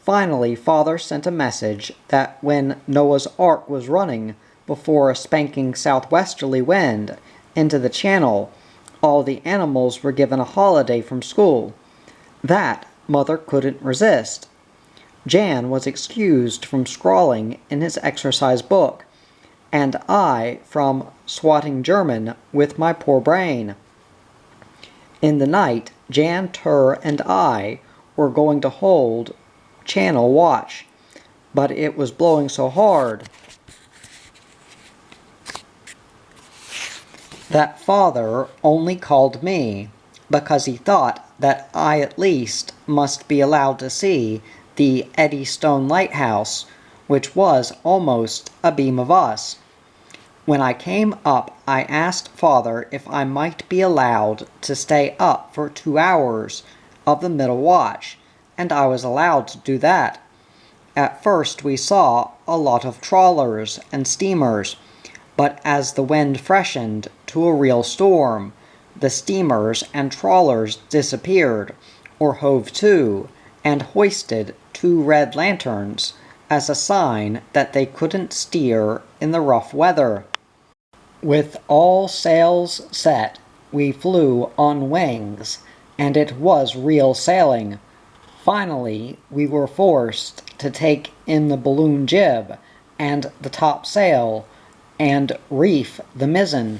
Finally, Father sent a message that when Noah's Ark was running before a spanking southwesterly wind into the channel, all the animals were given a holiday from school. That Mother couldn't resist. Jan was excused from scrawling in his exercise book, and I from swatting German with my poor brain. In the night, Jan, Tur, and I were going to hold channel watch, but it was blowing so hard that Father only called me, because he thought that I at least must be allowed to see the Eddystone Lighthouse, which was almost a beam of us. When I came up, I asked Father if I might be allowed to stay up for 2 hours of the middle watch, and I was allowed to do that. At first we saw a lot of trawlers and steamers, but as the wind freshened to a real storm, the steamers and trawlers disappeared, or hove to, and hoisted 2 red lanterns as a sign that they couldn't steer in the rough weather. With all sails set, we flew on wings, and it was real sailing. Finally, we were forced to take in the balloon jib and the topsail and reef the mizzen.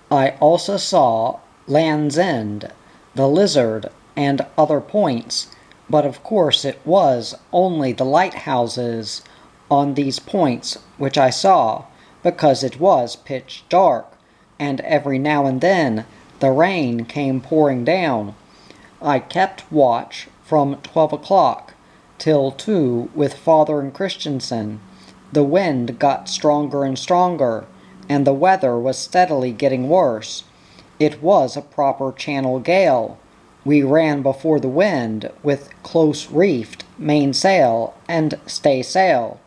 I also saw Land's End, the Lizard, and other points, but of course it was only the lighthouses on these points which I saw, because it was pitch dark, and every now and then the rain came pouring down. I kept watch from 12 o'clock till 2 with Father and Christensen. The wind got stronger and stronger, and the weather was steadily getting worse. It was a proper channel gale. We ran before the wind with close reefed mainsail and staysail,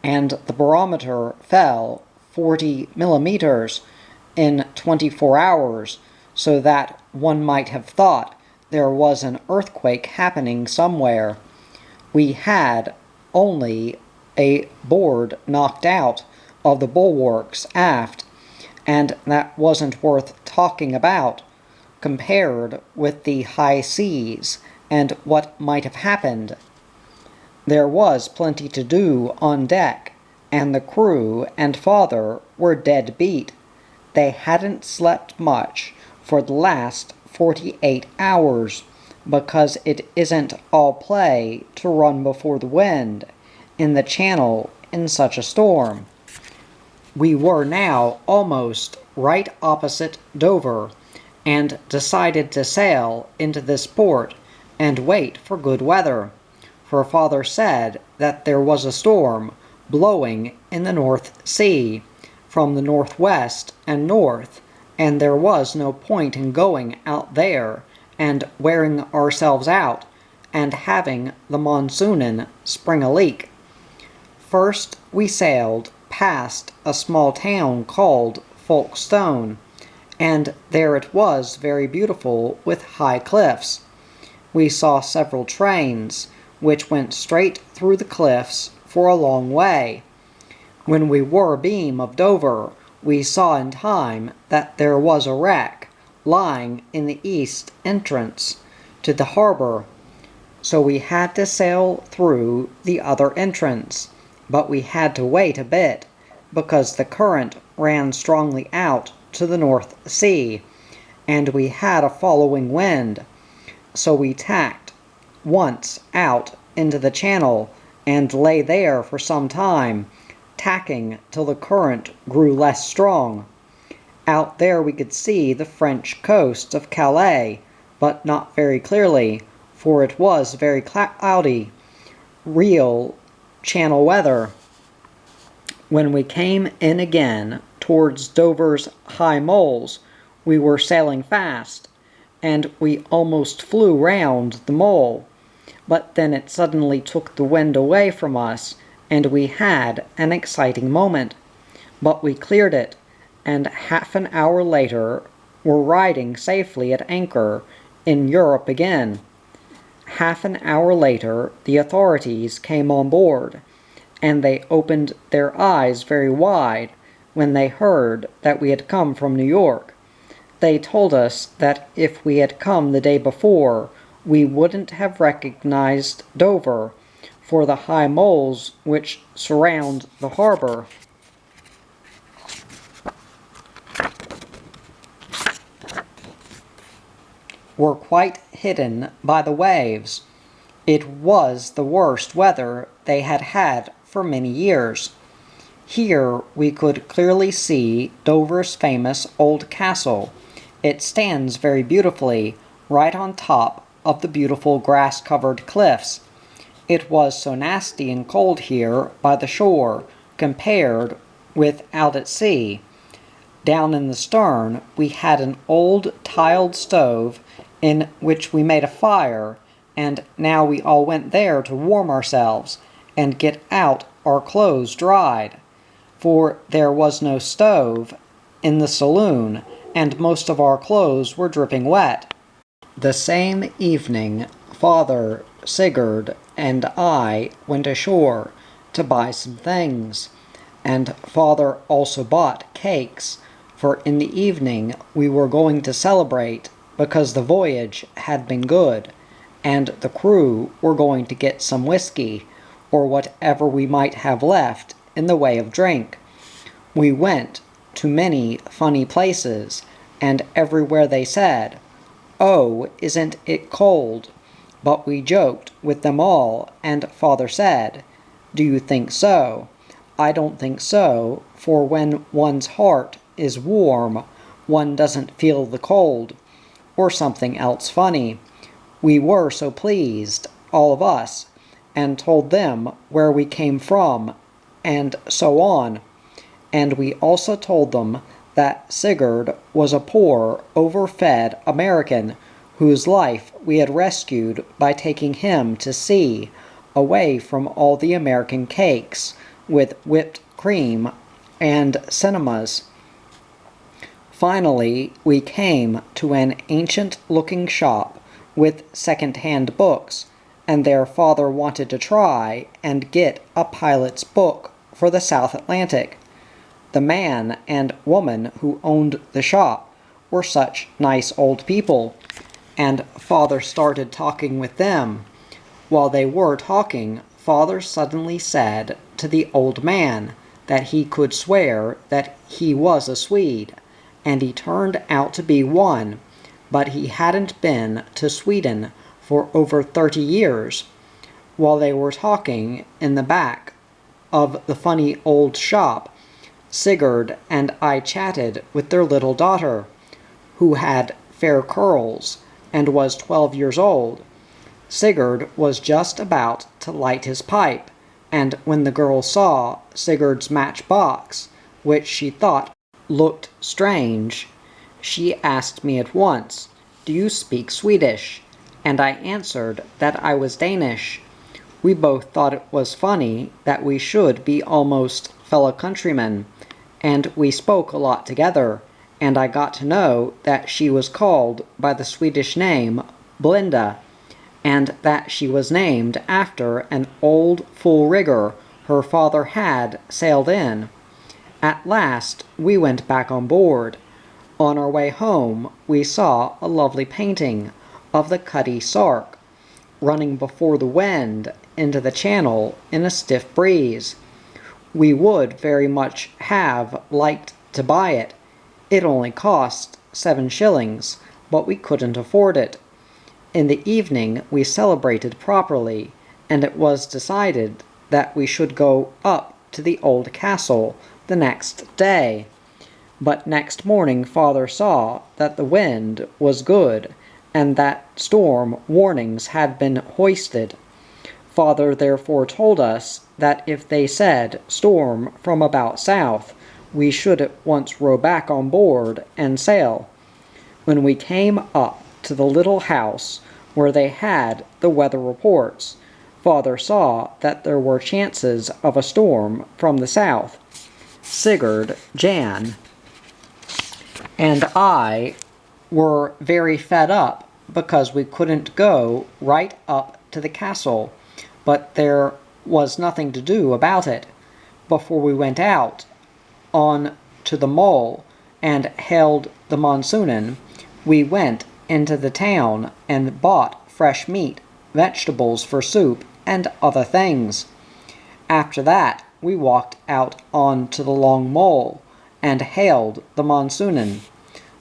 and the barometer fell 40 millimeters in 24 hours, so that one might have thought there was an earthquake happening somewhere. We had only a board knocked out of the bulwarks aft, and that wasn't worth talking about, compared with the high seas and what might have happened. There was plenty to do on deck, and the crew and Father were dead beat. They hadn't slept much for the last 48 hours, because it isn't all play to run before the wind in the channel in such a storm. We were now almost right opposite Dover, and decided to sail into this port and wait for good weather, for Father said that there was a storm blowing in the North Sea from the northwest and north, and there was no point in going out there and wearing ourselves out, and having the monsoonin spring a leak. First we sailed past a small town called Folkestone, and there it was very beautiful with high cliffs. We saw several trains, which went straight through the cliffs for a long way. When we were abeam of Dover, we saw in time that there was a wreck lying in the east entrance to the harbor, so we had to sail through the other entrance, but we had to wait a bit, because the current ran strongly out to the North Sea, and we had a following wind, so we tacked once out into the channel, and lay there for some time, tacking till the current grew less strong. Out there we could see the French coast of Calais, but not very clearly, for it was very cloudy, real channel weather. When we came in again towards Dover's high moles, we were sailing fast, and we almost flew round the mole, but then it suddenly took the wind away from us, and we had an exciting moment. But we cleared it, and half an hour later were riding safely at anchor in Europe again. Half an hour later the authorities came on board, and they opened their eyes very wide when they heard that we had come from New York. They told us that if we had come the day before, we wouldn't have recognized Dover, for the high moles which surround the harbor were quite hidden by the waves. It was the worst weather they had had for many years. Here we could clearly see Dover's famous old castle. It stands very beautifully, right on top of the beautiful grass-covered cliffs. It was so nasty and cold here by the shore, compared with out at sea. Down in the stern we had an old tiled stove in which we made a fire, and now we all went there to warm ourselves and get out our clothes dried, for there was no stove in the saloon, and most of our clothes were dripping wet. The same evening Father, Sigurd, and I went ashore to buy some things, and Father also bought cakes, for in the evening we were going to celebrate because the voyage had been good, and the crew were going to get some whiskey, or whatever we might have left in the way of drink. We went to many funny places, and everywhere they said, "Oh, isn't it cold?" But we joked with them all, and Father said, "Do you think so? I don't think so, for when one's heart is warm, one doesn't feel the cold," or something else funny. We were so pleased, all of us, and told them where we came from, and so on. And we also told them that Sigurd was a poor, overfed American, whose life we had rescued by taking him to sea, away from all the American cakes, with whipped cream and cinemas. Finally, we came to an ancient-looking shop with second-hand books, and their Father wanted to try and get a pilot's book for the South Atlantic. The man and woman who owned the shop were such nice old people, and Father started talking with them. While they were talking, Father suddenly said to the old man that he could swear that he was a Swede, and he turned out to be one, but he hadn't been to Sweden for over 30 years. While they were talking in the back of the funny old shop, Sigurd and I chatted with their little daughter, who had fair curls and was 12 years old. Sigurd was just about to light his pipe, and when the girl saw Sigurd's matchbox, which she thought looked strange, she asked me at once, "Do you speak Swedish?" and I answered that I was Danish. We both thought it was funny that we should be almost fellow countrymen, and we spoke a lot together, and I got to know that she was called by the Swedish name Blinda, and that she was named after an old full rigger her father had sailed in. At last we went back on board. On our way home we saw a lovely painting of the Cutty Sark running before the wind into the channel in a stiff breeze. We would very much have liked to buy it. It only cost 7 shillings, but we couldn't afford it. In the evening we celebrated properly, and it was decided that we should go up to the old castle the next day. But next morning Father saw that the wind was good, and that storm warnings had been hoisted. Father therefore told us that if they said storm from about south, we should at once row back on board and sail. When we came up to the little house where they had the weather reports, Father saw that there were chances of a storm from the south. Sigurd, Jan, and I were very fed up because we couldn't go right up to the castle, but there was nothing to do about it. Before we went out on to the mole and hailed the Monsoonen, we went into the town and bought fresh meat, vegetables for soup, and other things. After that we walked out on to the long mole and hailed the Monsoonen.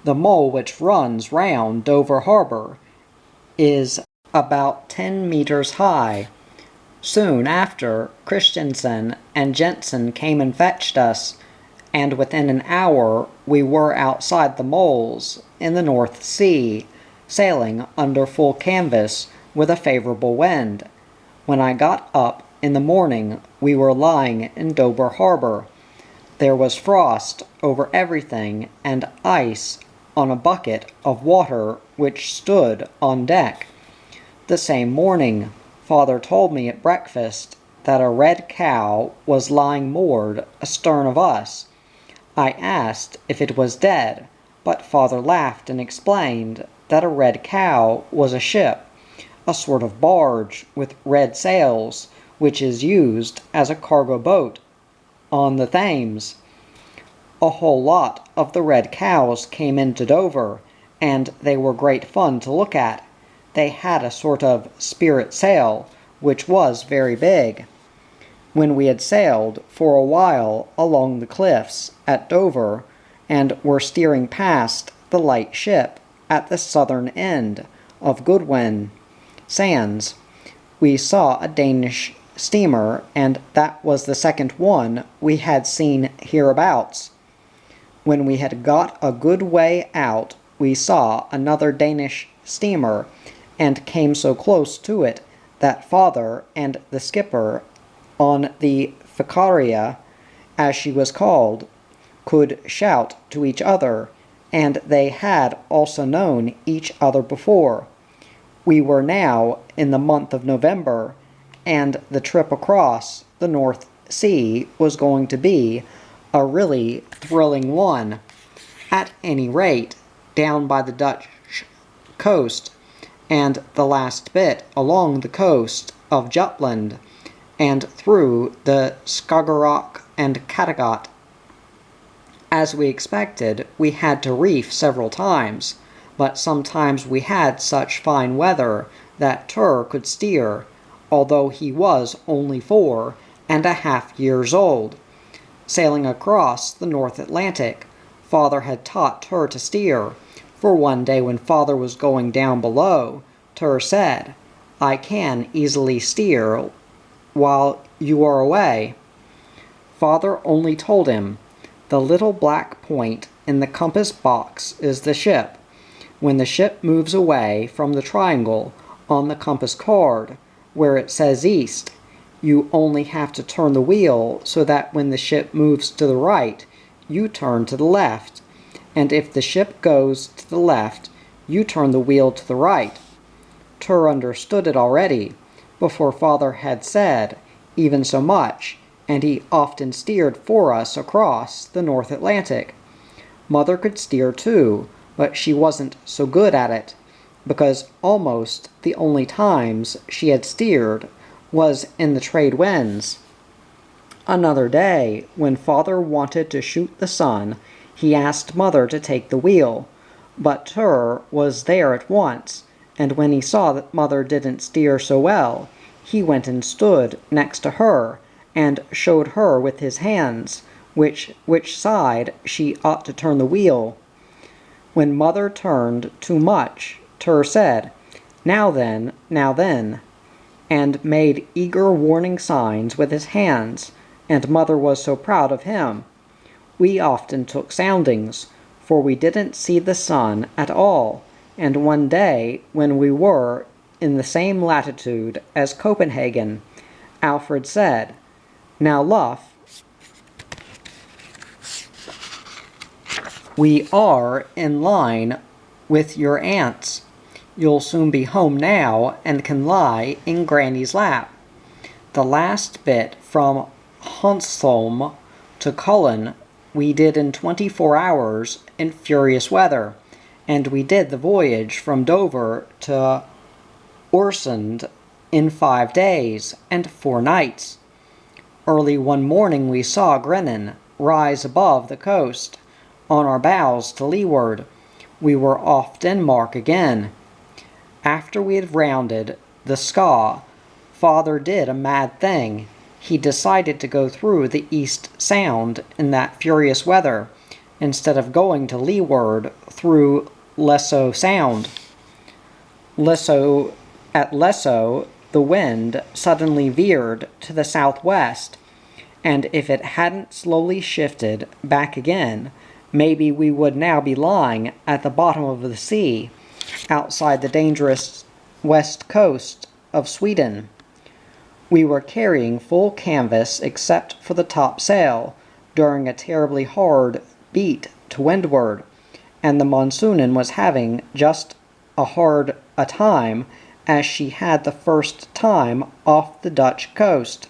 The mole which runs round Dover Harbor is about 10 meters high. Soon after, Christensen and Jensen came and fetched us, and within an hour we were outside the moles in the North Sea, sailing under full canvas with a favorable wind. When I got up in the morning, we were lying in Dover Harbor. There was frost over everything and ice on a bucket of water which stood on deck. The same morning, Father told me at breakfast that a red cow was lying moored astern of us. I asked if it was dead, but Father laughed and explained that a red cow was a ship, a sort of barge with red sails, which is used as a cargo boat on the Thames. A whole lot of the red cows came into Dover, and they were great fun to look at. They had a sort of spirit sail, which was very big. When we had sailed for a while along the cliffs at Dover, and were steering past the light ship at the southern end of Goodwin Sands, we saw a Danish steamer, and that was the second one we had seen hereabouts. When we had got a good way out, we saw another Danish steamer, and came so close to it that Father and the skipper on the Ficaria, as she was called, could shout to each other, and they had also known each other before. We were now in the month of November, and the trip across the North Sea was going to be a really thrilling one. At any rate, down by the Dutch coast, and the last bit along the coast of Jutland, and through the Skagerrak and Kattegat. As we expected, we had to reef several times, but sometimes we had such fine weather that Tur could steer, although he was only 4.5 years old. Sailing across the North Atlantic, Father had taught Tur to steer, for one day when Father was going down below, Tur said, "I can easily steer while you are away." Father only told him, "The little black point in the compass box is the ship. When the ship moves away from the triangle on the compass card, where it says east, you only have to turn the wheel so that when the ship moves to the right, you turn to the left, and if the ship goes to the left, you turn the wheel to the right." Tur understood it already, before father had said even so much, and he often steered for us across the North Atlantic. Mother could steer too, but she wasn't so good at it, because almost the only times she had steered was in the trade winds. Another day, when father wanted to shoot the sun, he asked mother to take the wheel, but Tur was there at once, and when he saw that mother didn't steer so well, he went and stood next to her, and showed her with his hands which side she ought to turn the wheel. When mother turned too much, Tur said, now then, and made eager warning signs with his hands, and mother was so proud of him. We often took soundings, for we didn't see the sun at all, and one day, when we were in the same latitude as Copenhagen, Alfred said, now, Luff, we are in line with your aunts. You'll soon be home now and can lie in Granny's lap. The last bit from Hunstholm to Cullen we did in 24 hours in furious weather, and we did the voyage from Dover to Oresund in 5 days and 4 nights. Early one morning we saw Grennen rise above the coast, on our bows to leeward. We were off Denmark again. After we had rounded the Skaw, father did a mad thing. He decided to go through the East Sound in that furious weather, instead of going to leeward through Lesso Sound. At Lesso, the wind suddenly veered to the southwest, and if it hadn't slowly shifted back again, maybe we would now be lying at the bottom of the sea, outside the dangerous west coast of Sweden. We were carrying full canvas except for the topsail, during a terribly hard beat to windward, and the Monsoonen was having just a hard a time as she had the first time off the Dutch coast,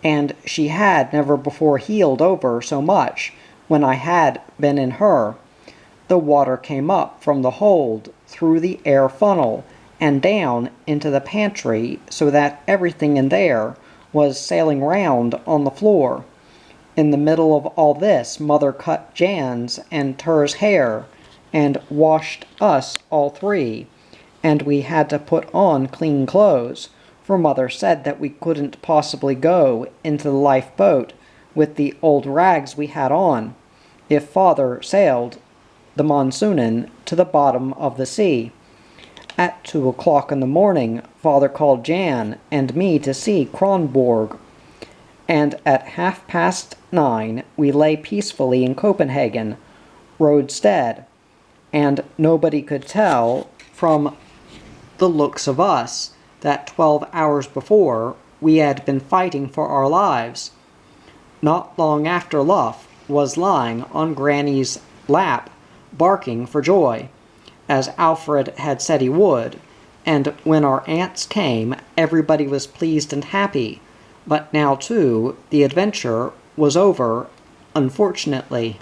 and she had never before heeled over so much when I had been in her. The water came up from the hold through the air funnel and down into the pantry, so that everything in there was sailing round on the floor. In the middle of all this, mother cut Jan's and Tur's hair and washed us all 3, and we had to put on clean clothes, for mother said that we couldn't possibly go into the lifeboat with the old rags we had on, if father sailed the Monsoonen to the bottom of the sea. At 2 o'clock in the morning, father called Jan and me to see Kronborg, and at 9:30 we lay peacefully in Copenhagen, roadstead, and nobody could tell from the looks of us that 12 hours before we had been fighting for our lives. Not long after Luff was lying on Granny's lap, barking for joy, as Alfred had said he would, and when our aunts came, everybody was pleased and happy. But now, too, the adventure was over, unfortunately.